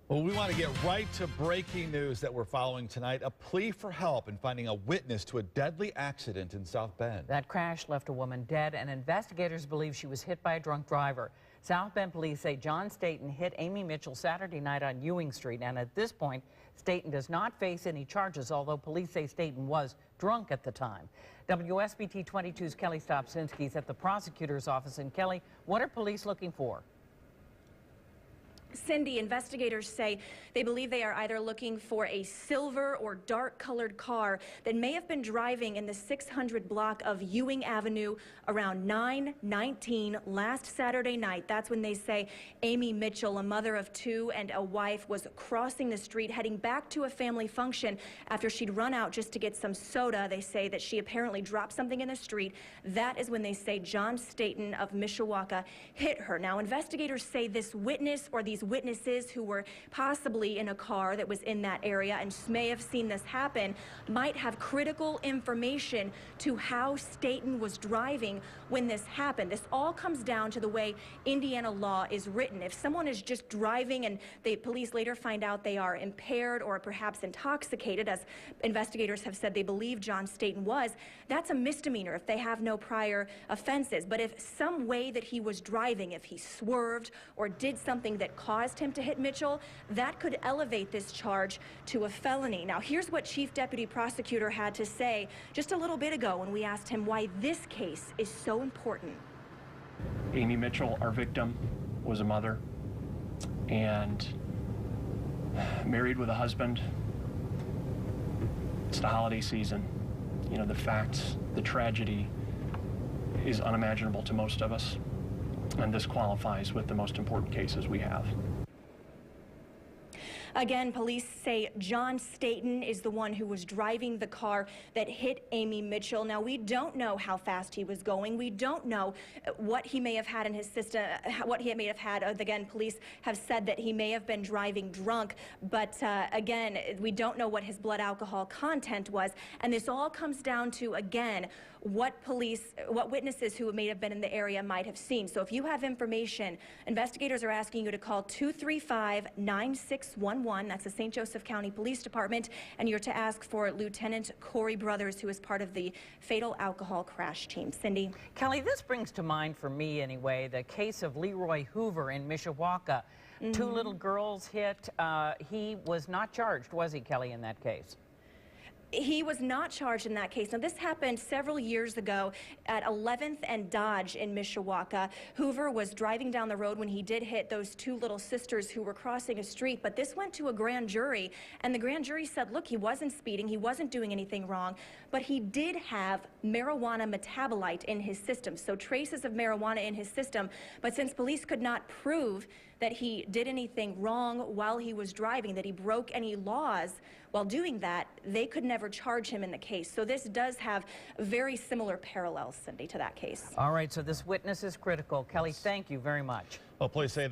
Well, we want to get right to breaking news that we're following tonight. A plea for help in finding a witness to a deadly accident in South Bend. That crash left a woman dead, and investigators believe she was hit by a drunk driver. South Bend police say John Staten hit Amy Mitchell Saturday night on Ewing Street, and at this point, Staten does not face any charges, although police say Staten was drunk at the time. WSBT-22's Kelly Stopsinski is at the prosecutor's office. And Kelly, what are police looking for? Cindy, investigators say they believe they are either looking for a silver or dark-colored car that may have been driving in the 600 block of Ewing Avenue around 9:19 last Saturday night. That's when they say Amy Mitchell, a mother of two and a wife, was crossing the street heading back to a family function after she'd run out just to get some soda. They say that she apparently dropped something in the street. That is when they say John Staten of Mishawaka hit her. Now, investigators say this witness or these witnesses who were possibly in a car that was in that area and may have seen this happen might have critical information to how Staten was driving when this happened. This all comes down to the way Indiana law is written. If someone is just driving and the police later find out they are impaired or perhaps intoxicated, as investigators have said they believe John Staten was, that's a misdemeanor if they have no prior offenses. But if some way that he was driving, if he swerved or did something that caused him to hit Mitchell, that could elevate this charge to a felony. Now, here's what Chief Deputy Prosecutor had to say just a little bit ago when we asked him why this case is so important. Amy Mitchell, our victim, was a mother and married with a husband. It's the holiday season. You know, the facts, the tragedy is unimaginable to most of us. And this qualifies with the most important cases we have. Again, police say John Staten is the one who was driving the car that hit Amy Mitchell. Now, we don't know how fast he was going. We don't know what he may have had in his system, what he may have had. Again, police have said that he may have been driving drunk. But again, we don't know what his blood alcohol content was. And this all comes down to, again, what witnesses who may have been in the area might have seen. So if you have information, investigators are asking you to call 235-9611. That's the St. Joseph County Police Department, and you're to ask for Lieutenant Corey Brothers, who is part of the fatal alcohol crash team. Cindy. Kelly, this brings to mind, for me anyway, the case of Leroy Hoover in Mishawaka. Two little girls hit. He was not charged, was he, Kelly, in that case? He was not charged in that case. Now, this happened several years ago at 11th and Dodge in Mishawaka. Hoover was driving down the road when he did hit those two little sisters who were crossing a street, but this went to a grand jury, and the grand jury said, look, he wasn't speeding, he wasn't doing anything wrong, but he did have marijuana metabolite in his system, so traces of marijuana in his system. But since police could not prove that he did anything wrong while he was driving, that he broke any laws while doing that, they could never charge him in the case. So this does have very similar parallels, Cindy, to that case. All right, so this witness is critical. Kelly, thank you very much. Well, police say